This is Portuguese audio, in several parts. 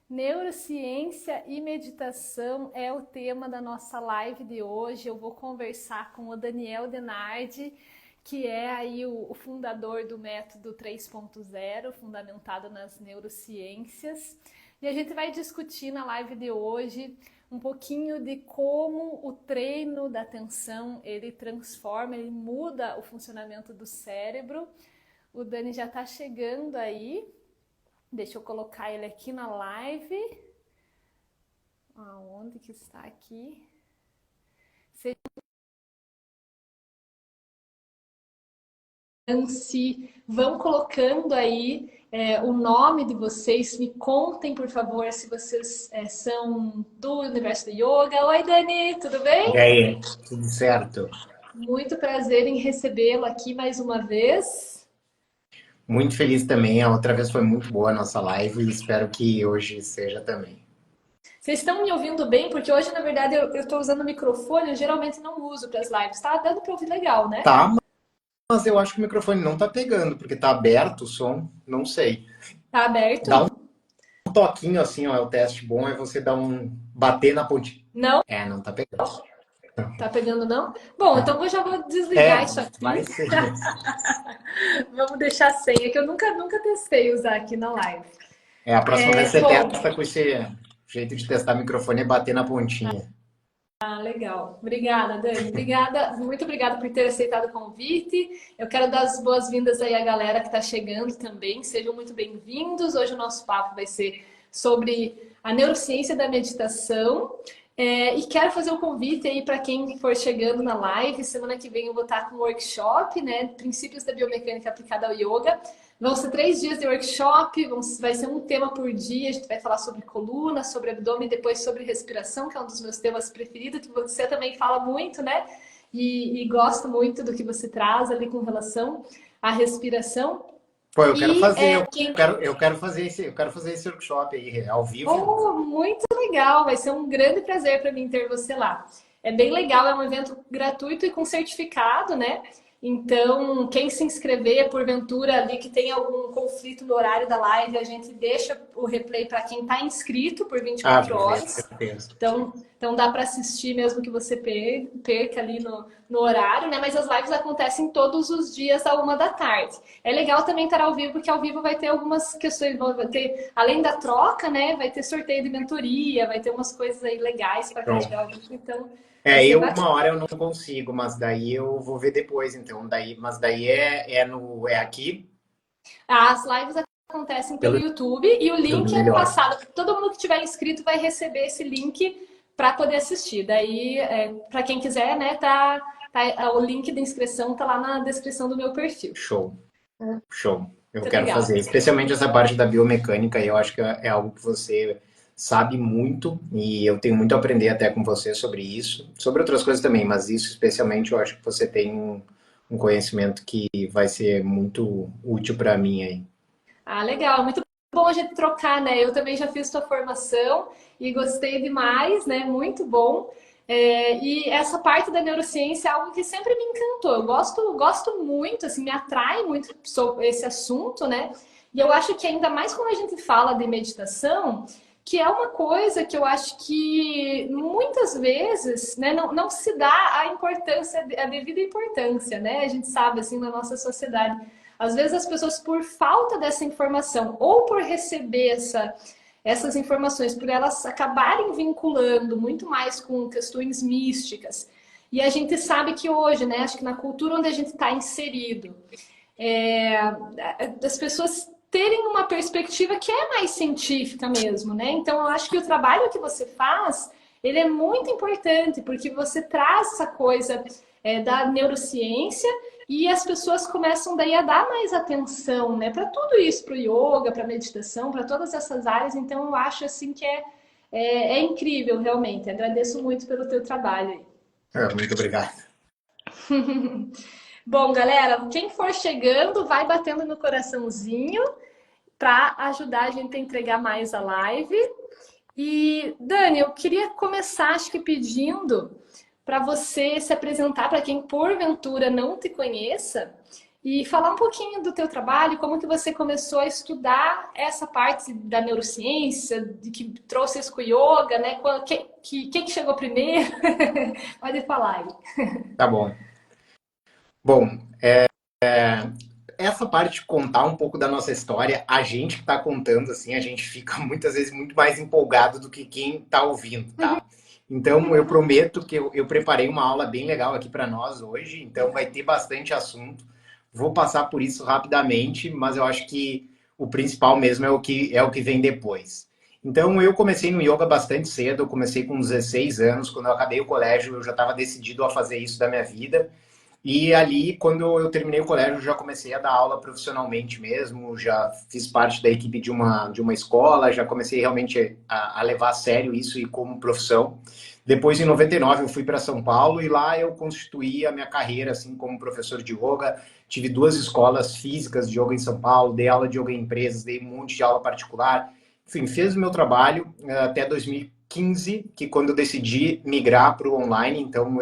Neurociência e meditação é o tema da nossa live de hoje. Eu vou conversar com o Daniel Denardi, que é aí o fundador do método 3.0, fundamentado nas neurociências. E a gente vai discutir na live de hoje um pouquinho de como o treino da atenção, ele transforma, ele muda o funcionamento do cérebro. O Dani já está chegando aí. Deixa eu colocar ele aqui na live. Aonde que está aqui? Se vão colocando aí o nome de vocês. Me contem, por favor, se vocês são do universo do yoga. Oi, Dani, tudo E bem? aí, tudo certo? Muito prazer em recebê-lo aqui mais uma vez. Muito feliz também. A outra vez foi muito boa a nossa live e espero que hoje seja também. Vocês estão me ouvindo bem? Porque hoje, na verdade, eu estou usando o microfone, eu geralmente não uso para as lives. Tá dando para ouvir legal, né? Tá, mas eu acho que o microfone não tá pegando, porque tá aberto o som, não sei. Tá Dá aberto? um toquinho assim, ó, é o teste bom, é você dar um bater na pontinha. Não? É, não tá pegando. Tá pegando, não? Bom, então eu já vou desligar É, isso vai aqui. ser. Vamos deixar sem. É que eu nunca testei usar aqui na live. É, a próxima vez você Bom, testa com esse jeito de testar microfone é bater na pontinha. legal. Obrigada, Dani. Obrigada, muito obrigada por ter aceitado o convite. Eu quero dar as boas-vindas aí à galera que está chegando também. Sejam muito bem-vindos. Hoje o nosso papo vai ser sobre a neurociência da meditação. E quero fazer um convite aí para quem for chegando na live. Semana que vem eu vou estar com um workshop, né? Princípios da biomecânica aplicada ao yoga. Vão ser 3 dias de workshop, vai ser um tema por dia. A gente vai falar sobre coluna, sobre abdômen, depois sobre respiração, que é um dos meus temas preferidos, que você também fala muito, né? E gosto muito do que você traz ali com relação à respiração. Pô, eu quero E fazer, quem eu quero fazer esse workshop aí, ao vivo. Oh, muito legal! Vai ser um grande prazer para mim ter você lá. É bem legal, é um evento gratuito e com certificado, né? Então, quem se inscrever, porventura, ali que tem algum conflito no horário da live, a gente deixa o replay para quem está inscrito por vinte e Ah, quatro beleza, horas. certeza. Então dá para assistir mesmo que você perca ali no horário, né? Mas as lives acontecem todos os dias à 1 da tarde. É legal também estar ao vivo, porque ao vivo vai ter algumas questões, vai ter, além da troca, né? Vai ter sorteio de mentoria, vai ter umas coisas aí legais para quem estiver Pronto. ao vivo, então vai É, ser eu bacana. uma hora eu não consigo, mas daí eu vou ver depois, então. Mas daí é aqui As lives acontecem pelo pelo YouTube e o YouTube link é melhor. passado. Todo mundo que tiver inscrito vai receber esse link para poder assistir. Daí, para quem quiser, né, o link da inscrição tá lá na descrição do meu perfil. Show, show. Eu Muito quero legal. fazer, especialmente essa parte da biomecânica, eu acho que é algo que você sabe muito e eu tenho muito a aprender até com você sobre isso, sobre outras coisas também, mas isso especialmente eu acho que você tem um conhecimento que vai ser muito útil para mim aí. Ah, legal. Muito bom a gente trocar, né? Eu também já fiz sua formação e gostei demais, né? Muito bom. E essa parte da neurociência é algo que sempre me encantou. Eu gosto muito, assim, me atrai muito sobre esse assunto, né? E eu acho que ainda mais quando a gente fala de meditação, que é uma coisa que eu acho que muitas vezes, né, não se dá a importância, a devida importância, né? A gente sabe, assim, na nossa sociedade. Às vezes as pessoas, por falta dessa informação ou por receber essas informações, por elas acabarem vinculando muito mais com questões místicas. E a gente sabe que hoje, né, acho que na cultura onde a gente está inserido, é, as pessoas terem uma perspectiva que é mais científica mesmo, né? Então eu acho que o trabalho que você faz, ele é muito importante, porque você traz essa coisa da neurociência e as pessoas começam daí a dar mais atenção, né, para tudo isso, para o yoga, para a meditação, para todas essas áreas. Então eu acho assim que é incrível realmente. Agradeço muito pelo teu trabalho aí. Muito obrigado. Bom, galera, quem for chegando, vai batendo no coraçãozinho para ajudar a gente a entregar mais a live. E, Dani, eu queria começar, acho que pedindo para você se apresentar para quem porventura não te conheça e falar um pouquinho do teu trabalho, como que você começou a estudar essa parte da neurociência, de que trouxe isso com o yoga, né? Quem que chegou primeiro? Pode falar aí. Tá bom. Bom, essa parte de contar um pouco da nossa história, a gente que está contando, assim, a gente fica muitas vezes muito mais empolgado do que quem está ouvindo, tá? Então, eu prometo que eu preparei uma aula bem legal aqui para nós hoje, então vai ter bastante assunto. Vou passar por isso rapidamente, mas eu acho que o principal mesmo é o que vem depois. Então, eu comecei no yoga bastante cedo, eu comecei com 16 anos, quando eu acabei o colégio, eu já estava decidido a fazer isso da minha vida. E ali, quando eu terminei o colégio, já comecei a dar aula profissionalmente mesmo, já fiz parte da equipe de uma escola, já comecei realmente a levar a sério isso e como profissão. Depois, em 99, eu fui para São Paulo e lá eu constituí a minha carreira assim como professor de yoga. Tive duas escolas físicas de yoga em São Paulo, dei aula de yoga em empresas, dei um monte de aula particular. Enfim, fiz o meu trabalho até 2015, que quando eu decidi migrar para o online, então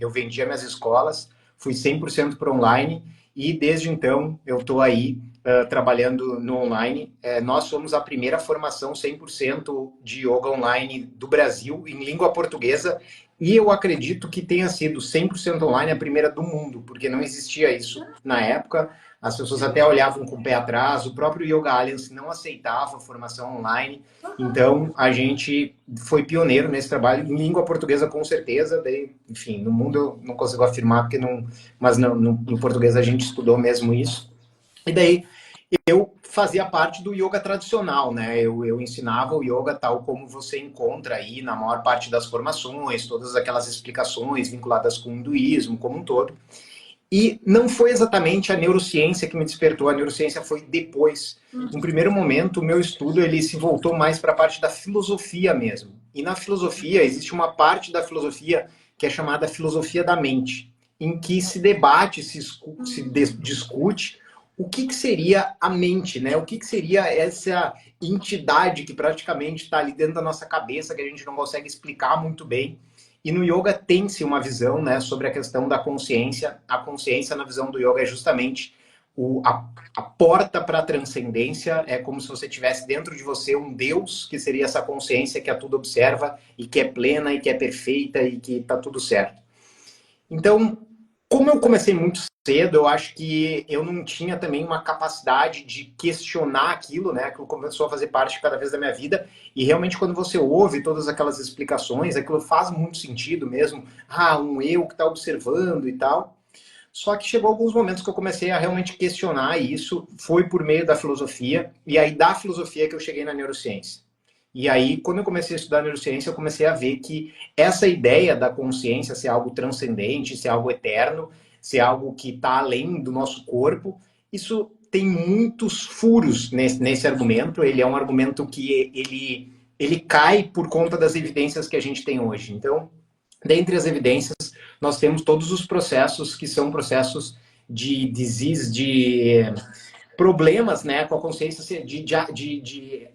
eu vendi as minhas escolas, fui 100% para online e desde então eu estou aí trabalhando no online. Nós somos a primeira formação 100% de yoga online do Brasil em língua portuguesa e eu acredito que tenha sido 100% online a primeira do mundo, porque não existia isso na época. As pessoas até olhavam com o pé atrás, o próprio Yoga Alliance não aceitava formação online, então a gente foi pioneiro nesse trabalho, em língua portuguesa com certeza, daí, enfim, no mundo eu não consigo afirmar, porque não, mas no português a gente estudou mesmo isso. E daí eu fazia parte do yoga tradicional, né? Eu ensinava o yoga tal como você encontra aí na maior parte das formações, todas aquelas explicações vinculadas com o hinduísmo como um todo. E não foi exatamente a neurociência que me despertou, a neurociência foi depois. No primeiro momento, o meu estudo ele se voltou mais para a parte da filosofia mesmo. E na filosofia, existe uma parte da filosofia que é chamada filosofia da mente, em que se debate, discute o que seria a mente, né? O que seria essa entidade que praticamente está ali dentro da nossa cabeça, que a gente não consegue explicar muito bem. E no yoga tem-se uma visão, né, sobre a questão da consciência. A consciência, na visão do yoga, é justamente a porta para a transcendência. É como se você tivesse dentro de você um Deus, que seria essa consciência que a tudo observa e que é plena e que é perfeita e que está tudo certo. Então, como eu comecei muito cedo, eu acho que eu não tinha também uma capacidade de questionar aquilo, né? Que começou a fazer parte cada vez da minha vida. E realmente, quando você ouve todas aquelas explicações, aquilo faz muito sentido mesmo. Ah, um eu que está observando e tal. Só que chegou alguns momentos que eu comecei a realmente questionar isso. Foi por meio da filosofia. E aí, da filosofia que eu cheguei na neurociência. E aí, quando eu comecei a estudar neurociência, eu comecei a ver que essa ideia da consciência ser algo transcendente, ser algo eterno, ser algo que está além do nosso corpo, isso tem muitos furos nesse argumento. Ele é um argumento que ele cai por conta das evidências que a gente tem hoje. Então, dentre as evidências, nós temos todos os processos que são processos de disease, de problemas, né, com a consciência de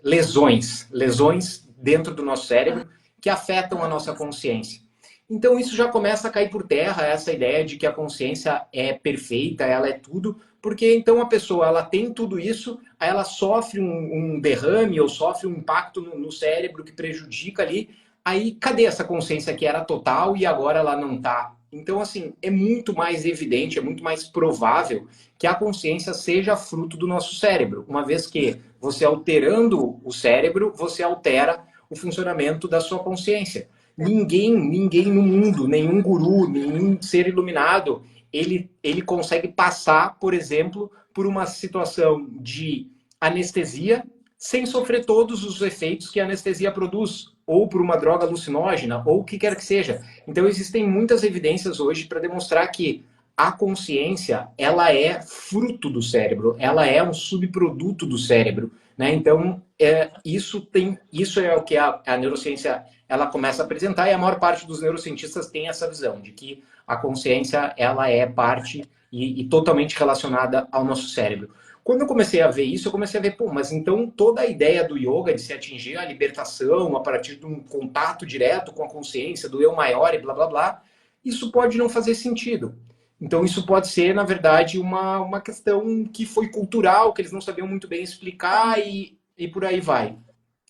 lesões dentro do nosso cérebro que afetam a nossa consciência. Então isso já começa a cair por terra, essa ideia de que a consciência é perfeita, ela é tudo, porque então a pessoa ela tem tudo isso, aí ela sofre um derrame ou sofre um impacto no cérebro que prejudica ali, aí cadê essa consciência que era total e agora ela não está? Então, assim, é muito mais evidente, é muito mais provável que a consciência seja fruto do nosso cérebro, uma vez que você alterando o cérebro, você altera o funcionamento da sua consciência. Ninguém no mundo, nenhum guru, nenhum ser iluminado, ele consegue passar, por exemplo, por uma situação de anestesia sem sofrer todos os efeitos que a anestesia produz, ou por uma droga alucinógena, ou o que quer que seja. Então, existem muitas evidências hoje para demonstrar que a consciência, ela é fruto do cérebro, ela é um subproduto do cérebro, né? Então, isso é o que a neurociência ela começa a apresentar e a maior parte dos neurocientistas tem essa visão de que a consciência ela é parte e totalmente relacionada ao nosso cérebro. Quando eu comecei a ver isso, eu comecei a ver, pô, mas então toda a ideia do yoga de se atingir a libertação a partir de um contato direto com a consciência, do eu maior e blá blá blá, isso pode não fazer sentido. Então, isso pode ser, na verdade, uma questão que foi cultural, que eles não sabiam muito bem explicar e por aí vai.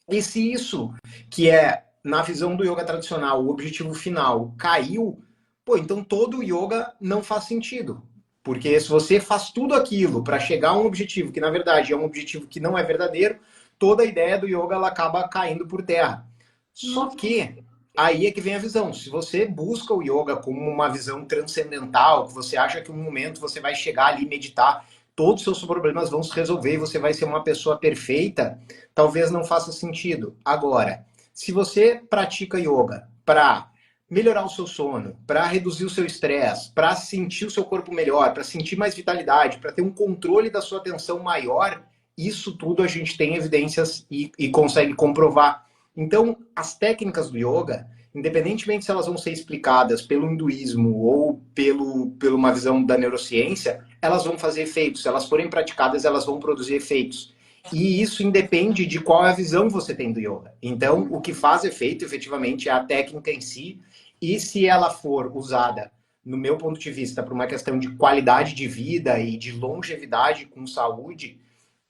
E se isso, que é, na visão do yoga tradicional, o objetivo final, caiu, pô, então todo o yoga não faz sentido. Porque se você faz tudo aquilo para chegar a um objetivo que, na verdade, é um objetivo que não é verdadeiro, toda a ideia do yoga ela acaba caindo por terra. Só que aí é que vem a visão. Se você busca o yoga como uma visão transcendental, que você acha que um momento você vai chegar ali e meditar, todos os seus problemas vão se resolver e você vai ser uma pessoa perfeita, talvez não faça sentido. Agora, se você pratica yoga para melhorar o seu sono, para reduzir o seu estresse, para sentir o seu corpo melhor, para sentir mais vitalidade, para ter um controle da sua atenção maior, isso tudo a gente tem evidências e consegue comprovar. Então, as técnicas do yoga, independentemente se elas vão ser explicadas pelo hinduísmo ou pela uma visão da neurociência, elas vão fazer efeitos. Se elas forem praticadas, elas vão produzir efeitos. E isso independe de qual é a visão que você tem do yoga. Então, o que faz efeito, efetivamente, é a técnica em si. E se ela for usada, no meu ponto de vista, por uma questão de qualidade de vida e de longevidade com saúde,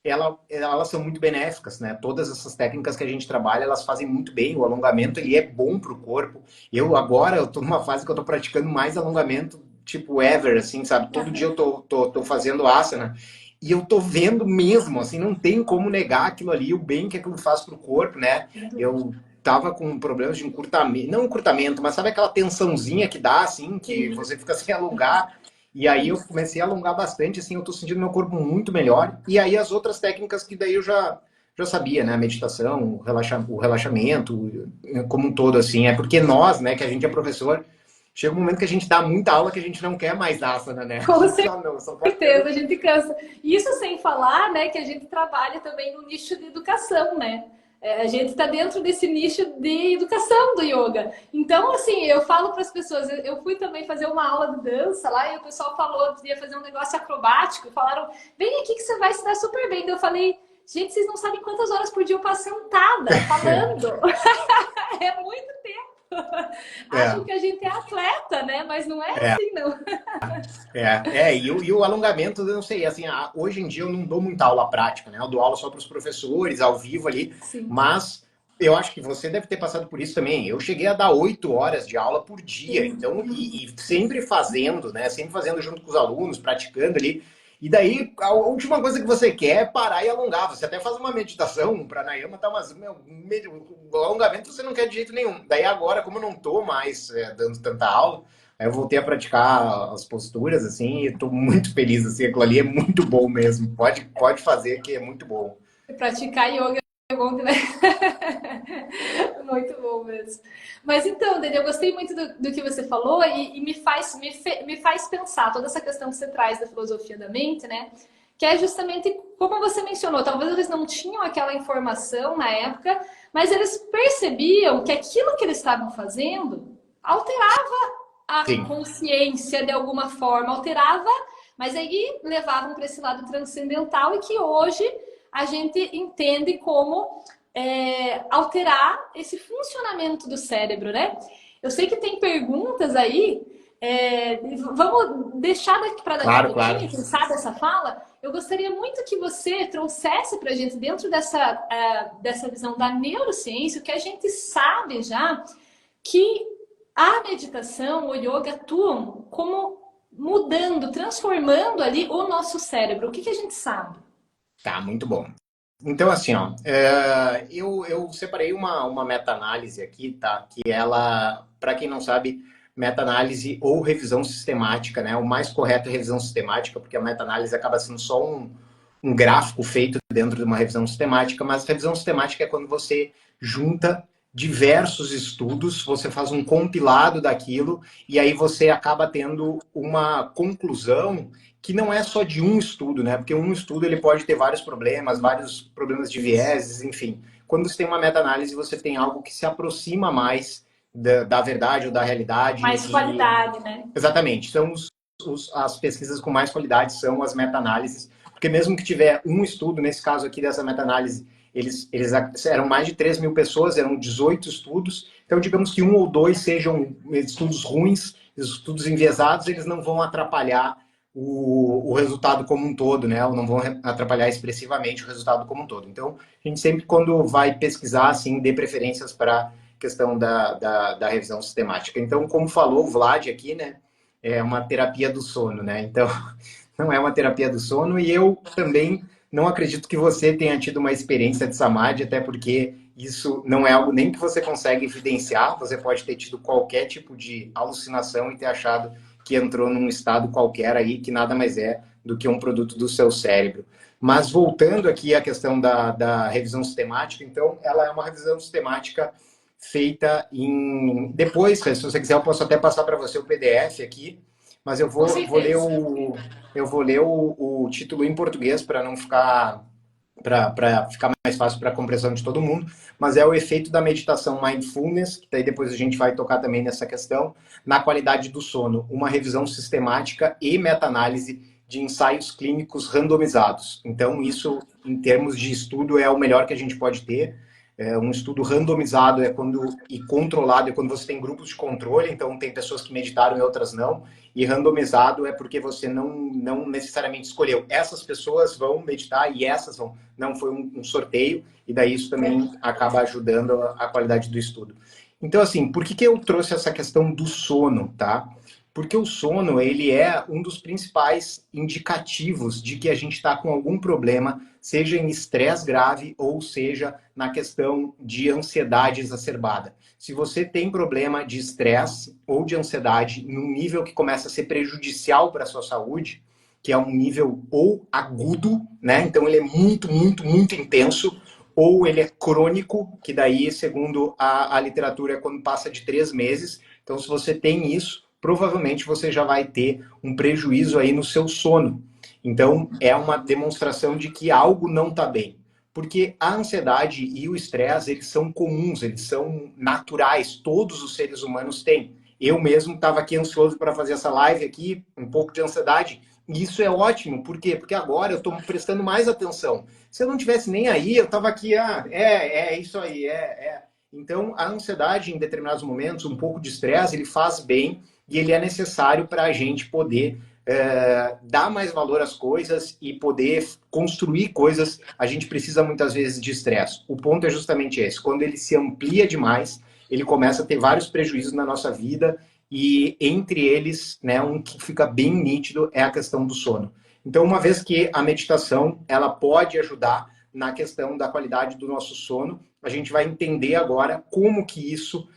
elas são muito benéficas, né? Todas essas técnicas que a gente trabalha, elas fazem muito bem. O alongamento, ele é bom para o corpo. Eu tô numa fase que eu tô praticando mais alongamento, tipo ever, assim, sabe? Todo dia eu tô fazendo asana. E eu tô vendo mesmo, assim, não tem como negar aquilo ali, o bem que aquilo faz pro corpo, né? Eu tava com problemas de encurtamento, não encurtamento, mas sabe aquela tensãozinha que dá, assim, que você fica sem alongar. E aí eu comecei a alongar bastante, assim, eu tô sentindo meu corpo muito melhor. E aí as outras técnicas que daí eu já sabia, né? A meditação, o relaxamento, como um todo, assim. É porque nós, né, que a gente é professor, chega um momento que a gente dá muita aula que a gente não quer mais asana, né? Com Só certeza, a gente cansa. Isso sem falar, né, que a gente trabalha também no nicho de educação, né? A gente está dentro desse nicho de educação do yoga. Então, assim, eu falo para as pessoas, eu fui também fazer uma aula de dança lá e o pessoal falou que ia fazer um negócio acrobático, falaram, vem aqui que você vai se dar super bem. Então, eu falei, gente, vocês não sabem quantas horas por dia eu passo sentada, falando. É muito tempo. Acham que a gente é atleta, né? Mas não é assim, não. E o alongamento, eu não sei, assim, hoje em dia eu não dou muita aula prática, né? Eu dou aula só para os professores, ao vivo ali, Sim. mas eu acho que você deve ter passado por isso também. Eu cheguei a dar 8 horas de aula por dia, então, e sempre fazendo, né? Sempre fazendo junto com os alunos, praticando ali. E daí, a última coisa que você quer é parar e alongar. Você até faz uma meditação, um pranayama, tá, mas o alongamento você não quer de jeito nenhum. Daí agora, como eu não tô mais dando tanta aula, aí eu voltei a praticar as posturas, assim, e tô muito feliz, assim, aquilo ali é muito bom mesmo. Pode fazer que é muito bom. Praticar yoga é bom, né? Muito bom mesmo. Mas então, Dani, eu gostei muito do que você falou e me faz pensar toda essa questão que você traz da filosofia da mente, né? Que é justamente como você mencionou, talvez eles não tinham aquela informação na época, mas eles percebiam que aquilo que eles estavam fazendo alterava a Sim. consciência de alguma forma, alterava, mas aí levavam para esse lado transcendental e que hoje a gente entende como alterar esse funcionamento do cérebro, né? Eu sei que tem perguntas aí, vamos deixar daqui para daqui a pouquinho, Claro. quem sabe essa fala. Eu gostaria muito que você trouxesse para a gente, dentro dessa visão da neurociência, o que a gente sabe já, que a meditação, o yoga atuam como mudando, transformando ali o nosso cérebro. O que a gente sabe? Tá, muito bom. Então, assim, ó, eu separei uma meta-análise aqui, tá? Que ela, para quem não sabe, meta-análise ou revisão sistemática, né? O mais correto é revisão sistemática, porque a meta-análise acaba sendo só um gráfico feito dentro de uma revisão sistemática, mas revisão sistemática é quando você junta diversos estudos, você faz um compilado daquilo e aí você acaba tendo uma conclusão que não é só de um estudo, né? Porque um estudo ele pode ter vários problemas de vieses, enfim. Quando você tem uma meta-análise, você tem algo que se aproxima mais da verdade ou da realidade. Mais qualidade, né? Exatamente. São as pesquisas com mais qualidade são as meta-análises, porque mesmo que tiver um estudo, nesse caso aqui dessa meta-análise, eles eram mais de 3 mil pessoas, eram 18 estudos, então digamos que um ou dois sejam estudos ruins, os estudos enviesados, eles não vão atrapalhar o resultado como um todo, né? Ou não vão atrapalhar expressivamente o resultado como um todo. Então, a gente sempre, quando vai pesquisar, assim, dê preferências para a questão da revisão sistemática. Então, como falou o Vlad aqui, né? É uma terapia do sono, né? Então, não é uma terapia do sono, e eu também não acredito que você tenha tido uma experiência de Samadhi, até porque isso não é algo nem que você consegue evidenciar, você pode ter tido qualquer tipo de alucinação e ter achado que entrou num estado qualquer aí, que nada mais é do que um produto do seu cérebro. Mas voltando aqui à questão da revisão sistemática, então, ela é uma revisão sistemática feita em... Depois, se você quiser, eu posso até passar para você o PDF aqui, mas eu vou ler o título em português para não ficar para ficar mais fácil para a compreensão de todo mundo, mas é o efeito da meditação mindfulness, que daí depois a gente vai tocar também nessa questão, na qualidade do sono, uma revisão sistemática e meta-análise de ensaios clínicos randomizados. Então, isso, em termos de estudo, é o melhor que a gente pode ter. Um estudo randomizado e controlado é quando você tem grupos de controle, então tem pessoas que meditaram e outras não, e randomizado é porque você não necessariamente escolheu. Essas pessoas vão meditar e essas vão. Não, foi um sorteio, e daí isso também acaba ajudando a qualidade do estudo. Então, assim, por que eu trouxe essa questão do sono, tá? Porque o sono, ele é um dos principais indicativos de que a gente está com algum problema, seja em estresse grave ou seja na questão de ansiedade exacerbada. Se você tem problema de estresse ou de ansiedade num nível que começa a ser prejudicial para a sua saúde, que é um nível ou agudo, né? Então ele é muito, muito, muito intenso, ou ele é crônico, que daí, segundo a literatura, é quando passa de 3 meses. Então, se você tem isso, provavelmente você já vai ter um prejuízo aí no seu sono. Então, é uma demonstração de que algo não está bem. Porque a ansiedade e o estresse, eles são comuns, eles são naturais, todos os seres humanos têm. Eu mesmo estava aqui ansioso para fazer essa live aqui, um pouco de ansiedade, e isso é ótimo, por quê? Porque agora eu estou prestando mais atenção. Se eu não tivesse nem aí, eu estava aqui, isso aí, Então, a ansiedade, em determinados momentos, um pouco de estresse, ele faz bem, e ele é necessário para a gente poder dar mais valor às coisas e poder construir coisas. A gente precisa muitas vezes de estresse. O ponto é justamente esse. Quando ele se amplia demais, ele começa a ter vários prejuízos na nossa vida e entre eles, né, um que fica bem nítido é a questão do sono. Então, uma vez que a meditação ela pode ajudar na questão da qualidade do nosso sono, a gente vai entender agora como que isso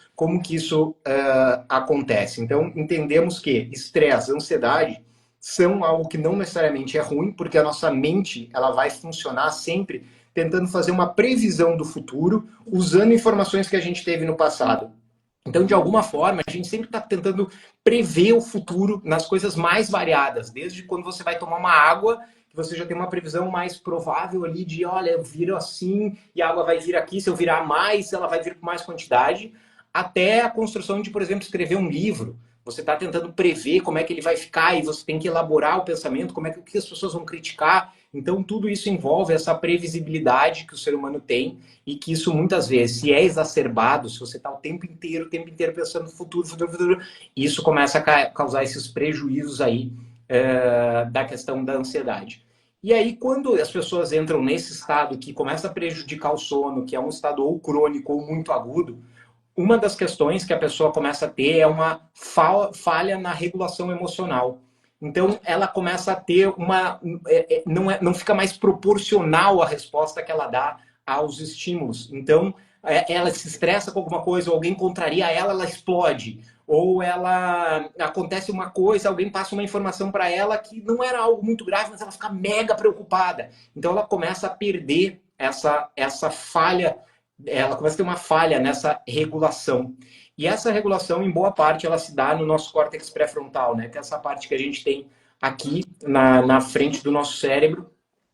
acontece. Então, entendemos que estresse, ansiedade são algo que não necessariamente é ruim, porque a nossa mente ela vai funcionar sempre tentando fazer uma previsão do futuro, usando informações que a gente teve no passado. Então, de alguma forma, a gente sempre está tentando prever o futuro nas coisas mais variadas, desde quando você vai tomar uma água, que você já tem uma previsão mais provável ali de, olha, eu viro assim e a água vai vir aqui, se eu virar mais, ela vai vir com mais quantidade, até a construção de, por exemplo, escrever um livro. Você está tentando prever como é que ele vai ficar e você tem que elaborar o pensamento, como é que as pessoas vão criticar. Então, tudo isso envolve essa previsibilidade que o ser humano tem e que isso, muitas vezes, se é exacerbado, se você está o tempo inteiro pensando no futuro, isso começa a causar esses prejuízos aí da questão da ansiedade. E aí, quando as pessoas entram nesse estado que começa a prejudicar o sono, que é um estado ou crônico ou muito agudo, uma das questões que a pessoa começa a ter é uma falha na regulação emocional. Então, ela começa a ter não fica mais proporcional a resposta que ela dá aos estímulos. Então, ela se estressa com alguma coisa, ou alguém contraria ela, ela explode. Ou ela acontece uma coisa, alguém passa uma informação para ela que não era algo muito grave, mas ela fica mega preocupada. Então, ela começa a perder essa falha, ela começa a ter uma falha nessa regulação. E essa regulação, em boa parte, ela se dá no nosso córtex pré-frontal, né? Que é essa parte que a gente tem aqui na frente do nosso cérebro,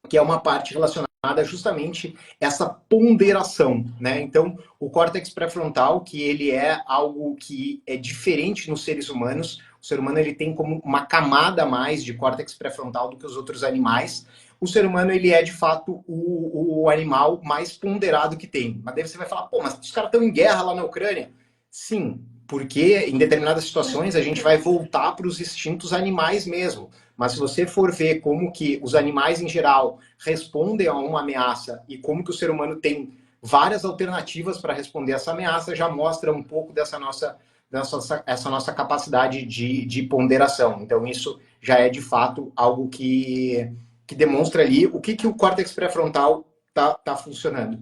que é uma parte relacionada justamente a essa ponderação, né? Então, o córtex pré-frontal, que ele é algo que é diferente nos seres humanos. O ser humano ele tem como uma camada a mais de córtex pré-frontal do que os outros animais. O ser humano, ele é, de fato, o animal mais ponderado que tem. Mas daí você vai falar, pô, mas os caras estão em guerra lá na Ucrânia. Sim, porque em determinadas situações a gente vai voltar para os instintos animais mesmo. Mas se você for ver como que os animais em geral respondem a uma ameaça e como que o ser humano tem várias alternativas para responder essa ameaça, já mostra um pouco essa nossa capacidade de ponderação. Então isso já é de fato algo que demonstra ali o que o córtex pré-frontal tá funcionando.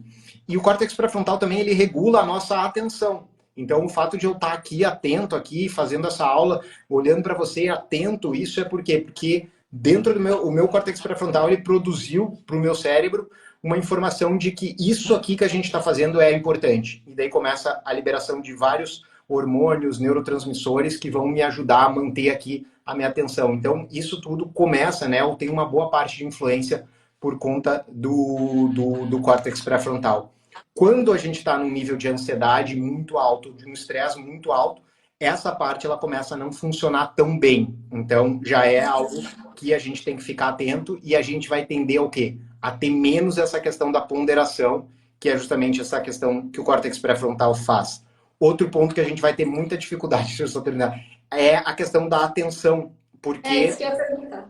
E o córtex pré-frontal também ele regula a nossa atenção. Então, o fato de eu estar aqui, atento, aqui, fazendo essa aula, olhando para você, atento, isso é por quê? Porque dentro do o meu córtex pré-frontal, ele produziu para o meu cérebro uma informação de que isso aqui que a gente está fazendo é importante. E daí começa a liberação de vários hormônios, neurotransmissores que vão me ajudar a manter aqui a minha atenção. Então, isso tudo começa, né? Ou tem uma boa parte de influência por conta do córtex pré-frontal. Quando a gente está num nível de ansiedade muito alto, de um estresse muito alto, essa parte ela começa a não funcionar tão bem. Então, já é algo que a gente tem que ficar atento e a gente vai tender ao quê? A ter menos essa questão da ponderação, que é justamente essa questão que o córtex pré-frontal faz. Outro ponto que a gente vai ter muita dificuldade, deixa eu só terminar, é a questão da atenção, porque... É isso que eu ia perguntar.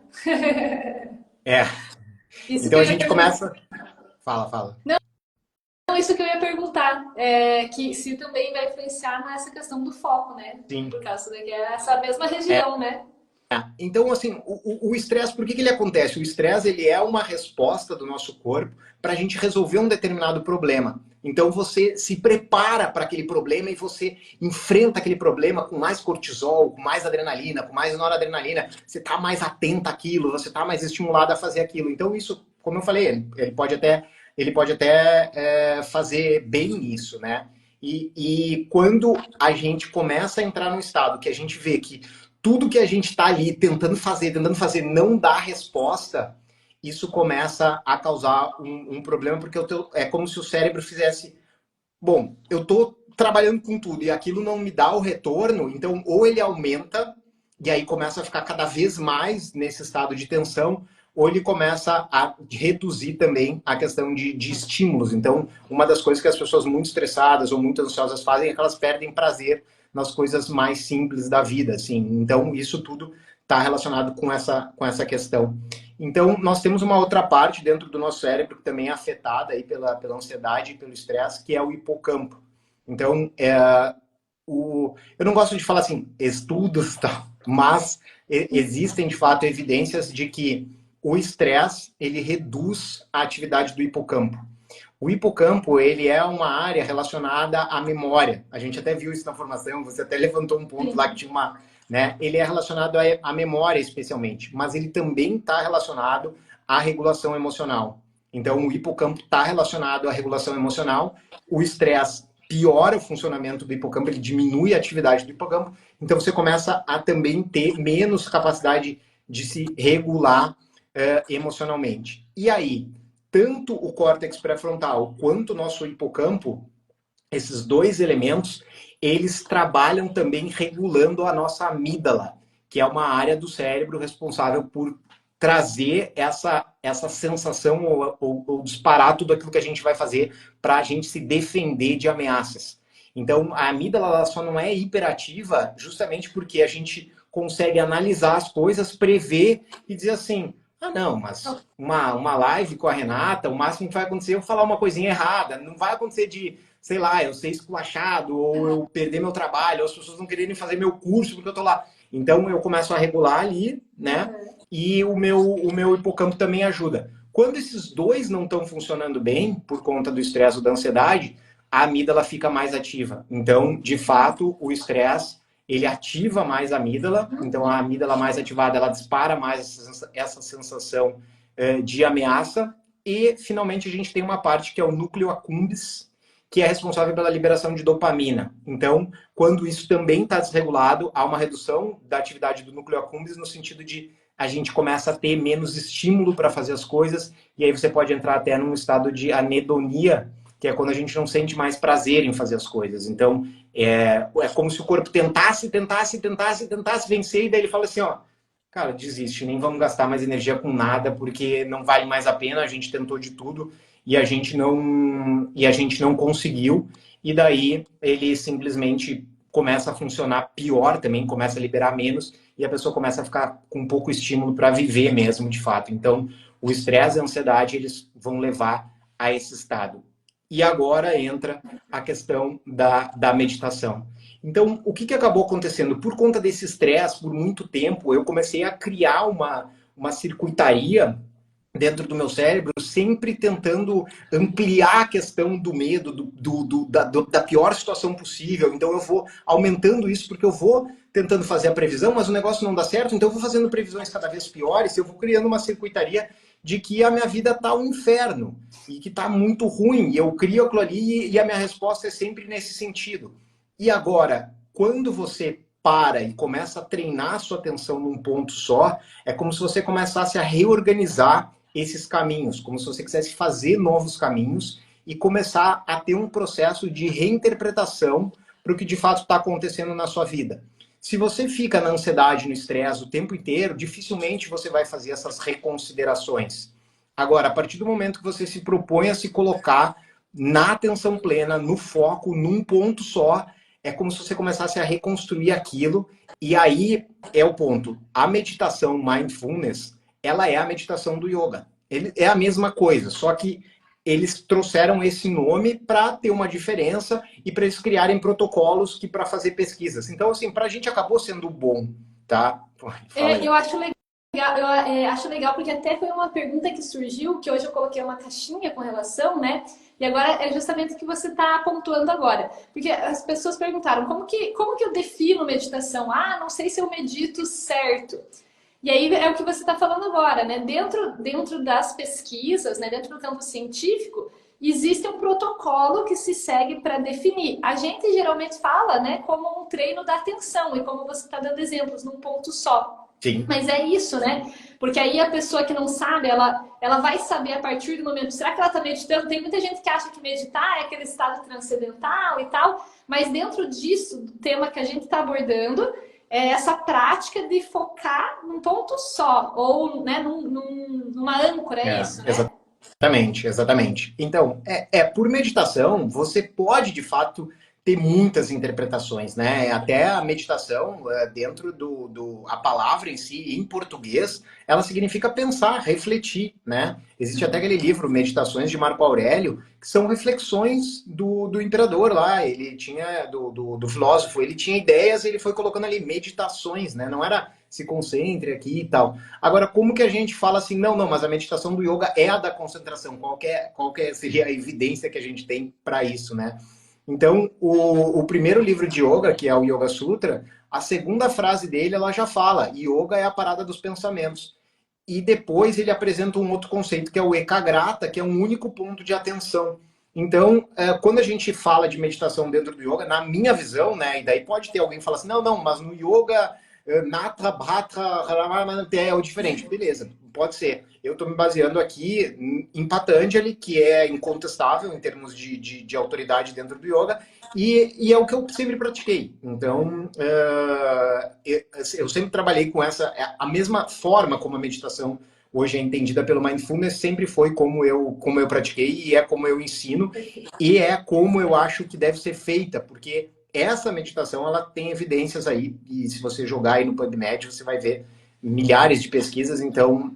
É. Isso Então que a gente começa... Fala. Não, isso que eu ia perguntar, que se também vai influenciar nessa questão do foco, né? Sim. Por causa que é essa mesma região, né? Então, assim, o estresse, por que ele acontece? O estresse, ele é uma resposta do nosso corpo para a gente resolver um determinado problema. Então, você se prepara para aquele problema e você enfrenta aquele problema com mais cortisol, com mais adrenalina, com mais noradrenalina. Você está mais atento àquilo, você está mais estimulado a fazer aquilo. Então, isso, como eu falei, ele pode até fazer bem isso, né? E quando a gente começa a entrar num estado que a gente vê que tudo que a gente está ali tentando fazer, não dá resposta, isso começa a causar um problema, porque é como se o cérebro fizesse, bom, eu estou trabalhando com tudo e aquilo não me dá o retorno, então ou ele aumenta, e aí começa a ficar cada vez mais nesse estado de tensão, ou ele começa a reduzir também a questão de estímulos. Então, uma das coisas que as pessoas muito estressadas ou muito ansiosas fazem é que elas perdem prazer nas coisas mais simples da vida, assim. Então, isso tudo está relacionado com essa questão. Então, nós temos uma outra parte dentro do nosso cérebro que também é afetada aí pela ansiedade e pelo estresse, que é o hipocampo. Então, eu não gosto de falar assim, estudos, tal, mas existem, de fato, evidências de que o estresse, ele reduz a atividade do hipocampo. O hipocampo, ele é uma área relacionada à memória. A gente até viu isso na formação, você até levantou um ponto lá que tinha uma... Né? Ele é relacionado à memória, especialmente, mas ele também está relacionado à regulação emocional. Então, o hipocampo está relacionado à regulação emocional. O estresse piora o funcionamento do hipocampo, ele diminui a atividade do hipocampo. Então, você começa a também ter menos capacidade de se regular emocionalmente. E aí, tanto o córtex pré-frontal quanto o nosso hipocampo, esses dois elementos, eles trabalham também regulando a nossa amígdala, que é uma área do cérebro responsável por trazer essa sensação ou disparar tudo aquilo que a gente vai fazer para a gente se defender de ameaças. Então, a amígdala ela só não é hiperativa justamente porque a gente consegue analisar as coisas, prever e dizer assim, não, mas uma live com a Renata, o máximo que vai acontecer é eu falar uma coisinha errada. Não vai acontecer de, sei lá, eu ser esculachado ou eu perder meu trabalho, ou as pessoas não quererem fazer meu curso porque eu tô lá. Então eu começo a regular ali, né? E o meu hipocampo também ajuda. Quando esses dois não estão funcionando bem, por conta do estresse ou da ansiedade, a amígdala fica mais ativa. Então, de fato, o estresse ele ativa mais a amígdala, então a amígdala mais ativada, ela dispara mais essa sensação de ameaça, e finalmente a gente tem uma parte que é o núcleo accumbens, que é responsável pela liberação de dopamina. Então, quando isso também está desregulado, há uma redução da atividade do núcleo accumbens no sentido de a gente começa a ter menos estímulo para fazer as coisas, e aí você pode entrar até num estado de anedonia, que é quando a gente não sente mais prazer em fazer as coisas. Então, é como se o corpo tentasse vencer, e daí ele fala assim, ó, cara, desiste, nem vamos gastar mais energia com nada, porque não vale mais a pena, a gente tentou de tudo e a gente não conseguiu, e daí ele simplesmente começa a funcionar pior também, começa a liberar menos e a pessoa começa a ficar com pouco estímulo para viver mesmo, de fato. Então, o estresse e a ansiedade, eles vão levar a esse estado. E agora entra a questão da meditação. Então, o que acabou acontecendo? Por conta desse estresse, por muito tempo, eu comecei a criar uma circuitaria dentro do meu cérebro, sempre tentando ampliar a questão do medo, da pior situação possível. Então eu vou aumentando isso porque eu vou tentando fazer a previsão, mas o negócio não dá certo, então eu vou fazendo previsões cada vez piores, eu vou criando uma circuitaria de que a minha vida tá um inferno e que tá muito ruim, e eu crio aquilo ali e a minha resposta é sempre nesse sentido. E agora, quando você para e começa a treinar a sua atenção num ponto só, é como se você começasse a reorganizar esses caminhos, como se você quisesse fazer novos caminhos e começar a ter um processo de reinterpretação para o que de fato está acontecendo na sua vida. Se você fica na ansiedade, no estresse o tempo inteiro, dificilmente você vai fazer essas reconsiderações. Agora, a partir do momento que você se propõe a se colocar na atenção plena, no foco, num ponto só, é como se você começasse a reconstruir aquilo, e aí é o ponto. A meditação mindfulness, ela é a meditação do yoga. Ele é a mesma coisa, só que eles trouxeram esse nome para ter uma diferença e para eles criarem protocolos que para fazer pesquisas. Então, assim, para a gente acabou sendo bom, tá? Eu acho legal. Acho legal porque até foi uma pergunta que surgiu, que hoje eu coloquei uma caixinha com relação, né? E agora é justamente o que você está pontuando agora. Porque as pessoas perguntaram, como que eu defino meditação? Ah, não sei se eu medito certo. E aí é o que você está falando agora, né? Dentro das pesquisas, né? Dentro do campo científico, existe um protocolo que se segue para definir. A gente geralmente fala, né, como um treino da atenção, e como você está dando exemplos, num ponto só. Sim. Mas é isso, né? Porque aí a pessoa que não sabe, ela vai saber a partir do momento, será que ela está meditando? Tem muita gente que acha que meditar é aquele estado transcendental e tal, mas dentro disso, do tema que a gente está abordando, é essa prática de focar num ponto só, ou né, numa âncora, é isso, né? Exatamente, exatamente. Então, por meditação, você pode, de fato, ter muitas interpretações, né? Até a meditação, dentro a palavra em si, em português, ela significa pensar, refletir, né? Existe até aquele livro, Meditações de Marco Aurélio, que são reflexões do imperador lá, ele tinha, do filósofo, ele tinha ideias e ele foi colocando ali meditações, né? Não era se concentre aqui e tal. Agora, como que a gente fala assim, não, mas a meditação do yoga é a da concentração, qual que seria a evidência que a gente tem para isso, né? Então, o primeiro livro de yoga, que é o Yoga Sutra, a segunda frase dele, ela já fala, yoga é a parada dos pensamentos. E depois ele apresenta um outro conceito, que é o ekagrata, que é um único ponto de atenção. Então, quando a gente fala de meditação dentro do yoga, na minha visão, né, e daí pode ter alguém que fala assim, não, mas no yoga, Natra, Bhatra, é o diferente. Beleza, pode ser. Eu estou me baseando aqui em Patanjali, que é incontestável em termos de autoridade dentro do yoga, e é o que eu sempre pratiquei. Então, eu sempre trabalhei com a mesma forma como a meditação hoje é entendida pelo Mindfulness, sempre foi como eu pratiquei, e é como eu ensino, e é como eu acho que deve ser feita, porque essa meditação, ela tem evidências aí, e se você jogar aí no PubMed, você vai ver milhares de pesquisas, então,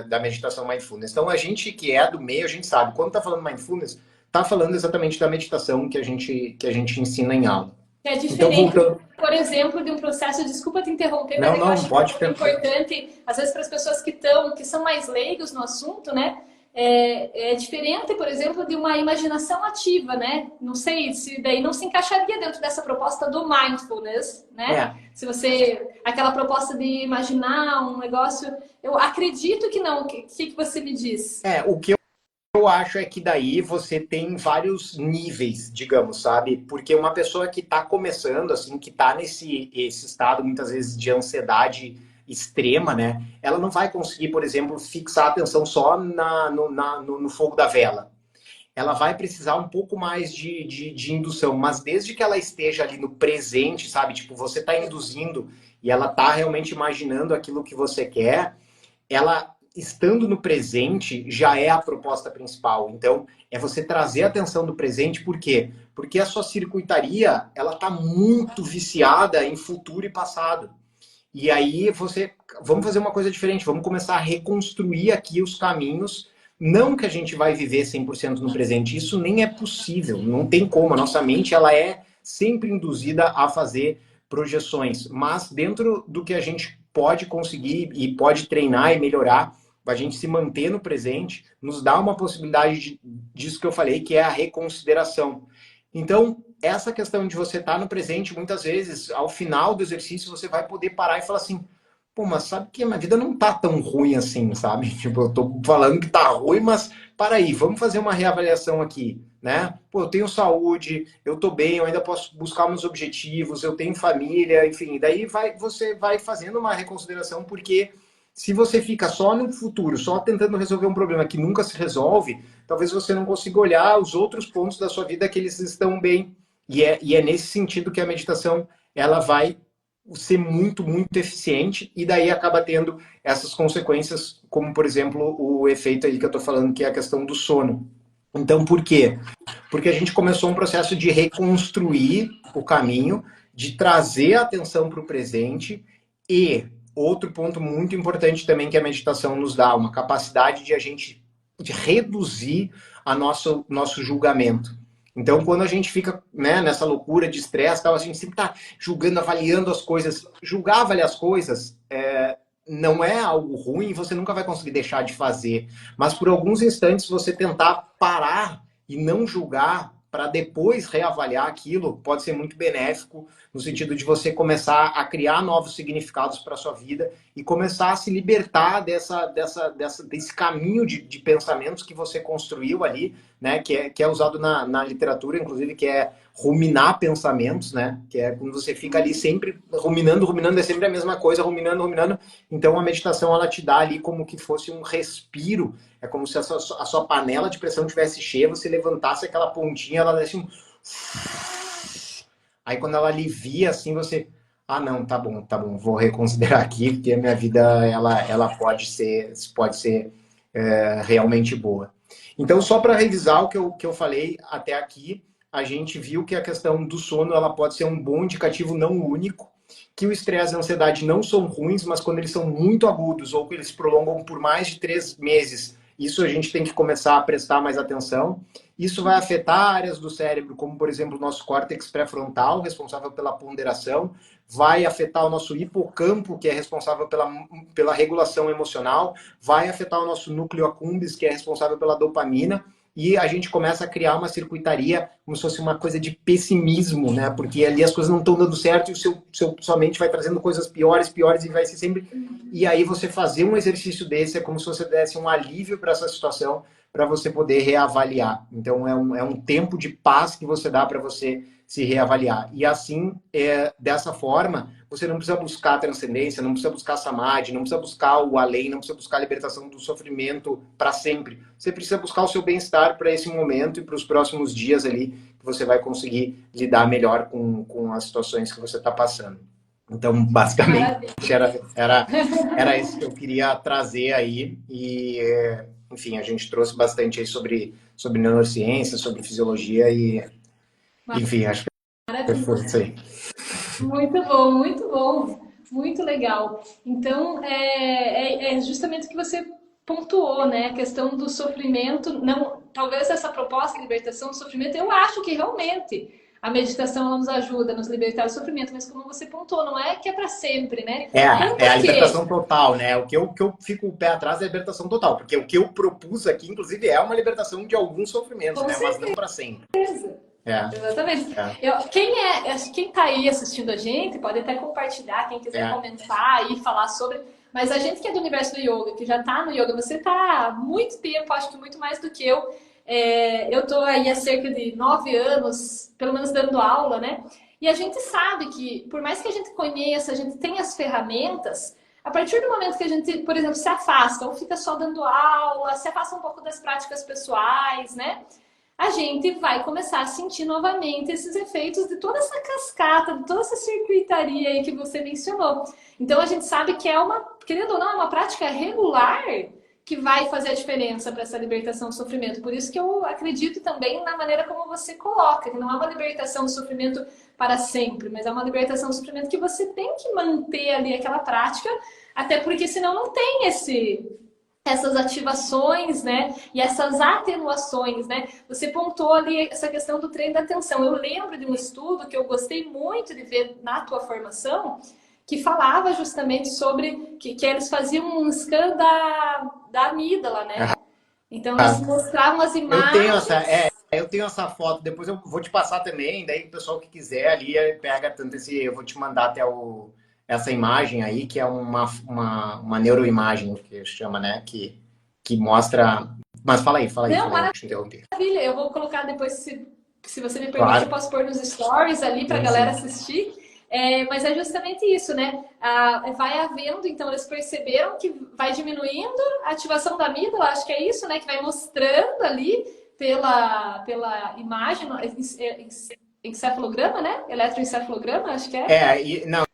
da meditação Mindfulness. Então, a gente que é do meio, a gente sabe, quando está falando Mindfulness, está falando exatamente da meditação que a gente ensina em aula. É diferente, então, por exemplo, de um processo, desculpa te interromper, mas eu acho pode que é importante, às vezes para as pessoas que são mais leigos no assunto, né? É diferente, por exemplo, de uma imaginação ativa, né? Não sei se daí não se encaixaria dentro dessa proposta do mindfulness, né? Se aquela proposta de imaginar um negócio, eu acredito que não. O que você me diz? O que eu acho é que daí você tem vários níveis, digamos, sabe? Porque uma pessoa que está começando, assim, que está nesse estado, muitas vezes, de ansiedade extrema, né? Ela não vai conseguir, por exemplo, fixar a atenção só no fogo da vela. Ela vai precisar um pouco mais de indução, mas desde que ela esteja ali no presente, sabe? Tipo, você está induzindo e ela está realmente imaginando aquilo que você quer, ela estando no presente já é a proposta principal. Então, é você trazer a atenção do presente, por quê? Porque a sua circuitaria, ela está muito viciada em futuro e passado. E aí vamos fazer uma coisa diferente, vamos começar a reconstruir aqui os caminhos, não que a gente vai viver 100% no presente, isso nem é possível, não tem como, a nossa mente ela é sempre induzida a fazer projeções, mas dentro do que a gente pode conseguir e pode treinar e melhorar, a gente se manter no presente, nos dá uma possibilidade disso que eu falei, que é a reconsideração. Então, essa questão de você estar no presente, muitas vezes, ao final do exercício, você vai poder parar e falar assim, pô, mas sabe que a minha vida não tá tão ruim assim, sabe? Tipo, eu tô falando que tá ruim, mas para aí, vamos fazer uma reavaliação aqui, né? Pô, eu tenho saúde, eu tô bem, eu ainda posso buscar meus objetivos, eu tenho família, enfim, daí você vai fazendo uma reconsideração, porque se você fica só no futuro, só tentando resolver um problema que nunca se resolve, talvez você não consiga olhar os outros pontos da sua vida que eles estão bem. E é nesse sentido que a meditação ela vai ser muito, muito eficiente e daí acaba tendo essas consequências, como, por exemplo, o efeito aí que eu estou falando, que é a questão do sono. Então, por quê? Porque a gente começou um processo de reconstruir o caminho, de trazer a atenção para o presente e outro ponto muito importante também que a meditação nos dá, uma capacidade de a gente de reduzir a nosso julgamento. Então, quando a gente fica, né, nessa loucura de estresse, a gente sempre está julgando, avaliando as coisas. Julgar, avaliar as coisas não é algo ruim, você nunca vai conseguir deixar de fazer. Mas por alguns instantes, você tentar parar e não julgar para depois reavaliar aquilo, pode ser muito benéfico no sentido de você começar a criar novos significados para a sua vida e começar a se libertar desse caminho de pensamentos que você construiu ali, né, que é usado na literatura, inclusive, que é ruminar pensamentos, né, que é quando você fica ali sempre ruminando, é sempre a mesma coisa, ruminando. Então a meditação ela te dá ali como que fosse um respiro, é como se a sua panela de pressão tivesse cheia, você levantasse aquela pontinha, ela desse um... Aí quando ela alivia, assim, você... Ah, não, tá bom, vou reconsiderar aqui, porque a minha vida, ela pode ser realmente boa. Então, só para revisar o que eu falei até aqui, a gente viu que a questão do sono, ela pode ser um bom indicativo, não único, que o estresse e a ansiedade não são ruins, mas quando eles são muito agudos ou que eles prolongam por mais de 3 meses, isso a gente tem que começar a prestar mais atenção. Isso vai afetar áreas do cérebro, como, por exemplo, o nosso córtex pré-frontal, responsável pela ponderação, vai afetar o nosso hipocampo, que é responsável pela regulação emocional, vai afetar o nosso núcleo accumbens, que é responsável pela dopamina, e a gente começa a criar uma circuitaria como se fosse uma coisa de pessimismo, né? Porque ali as coisas não estão dando certo e sua mente vai trazendo coisas piores e vai ser sempre... E aí você fazer um exercício desse é como se você desse um alívio para essa situação, para você poder reavaliar. Então é um tempo de paz que você dá para você se reavaliar. E assim, dessa forma, você não precisa buscar a transcendência, não precisa buscar samadhi, não precisa buscar o além, não precisa buscar a libertação do sofrimento para sempre. Você precisa buscar o seu bem-estar para esse momento e para os próximos dias ali, que você vai conseguir lidar melhor com as situações que você está passando. Então, basicamente, era isso que eu queria trazer aí. E, enfim, a gente trouxe bastante aí sobre neurociência, sobre fisiologia e, enfim, acho que foi isso aí. Muito bom, muito legal. Então, é justamente o que você pontuou, né? A questão do sofrimento, não, talvez essa proposta de libertação do sofrimento, eu acho que realmente a meditação ela nos ajuda a nos libertar do sofrimento, mas como você pontuou, não é que é para sempre, né? É a libertação total, né? O que eu fico o pé atrás é a libertação total, porque o que eu propus aqui, inclusive, é uma libertação de alguns sofrimentos, né? Mas não para sempre. Exatamente. Quem tá aí assistindo a gente pode até compartilhar, quem quiser comentar e falar sobre. Mas a gente que é do universo do yoga, que já tá no yoga, você tá há muito tempo, acho que muito mais do que eu. Eu tô aí há cerca de 9 anos, pelo menos dando aula, né? E a gente sabe que, por mais que a gente conheça, a gente tenha as ferramentas, a partir do momento que a gente, por exemplo, se afasta ou fica só dando aula, se afasta um pouco das práticas pessoais, né? A gente vai começar a sentir novamente esses efeitos de toda essa cascata, de toda essa circuitaria aí que você mencionou. Então a gente sabe que querendo ou não, é uma prática regular que vai fazer a diferença para essa libertação do sofrimento. Por isso que eu acredito também na maneira como você coloca, que não é uma libertação do sofrimento para sempre, mas é uma libertação do sofrimento que você tem que manter ali aquela prática, até porque senão não tem essas ativações, né? E essas atenuações, né? Você pontuou ali essa questão do treino da atenção. Eu lembro de um estudo que eu gostei muito de ver na tua formação, que falava justamente sobre que eles faziam um scan da amígdala, né? Então eles mostravam as imagens. Eu tenho essa foto, depois eu vou te passar também, daí o pessoal que quiser ali pega tanto eu vou te mandar até essa imagem aí, que é uma neuroimagem, que chama, né? Que mostra. Mas fala aí, Não, Fernanda, deixa eu interromper. maravilha. Eu vou colocar depois, se você me permite, eu Claro, posso pôr nos stories ali para a sim, galera sim. assistir. Mas é justamente isso, né? Vai havendo, então eles perceberam que vai diminuindo a ativação da amígdala, acho que é isso, né? Que vai mostrando ali pela imagem, encefalograma, né? Eletroencefalograma, acho que é. Não,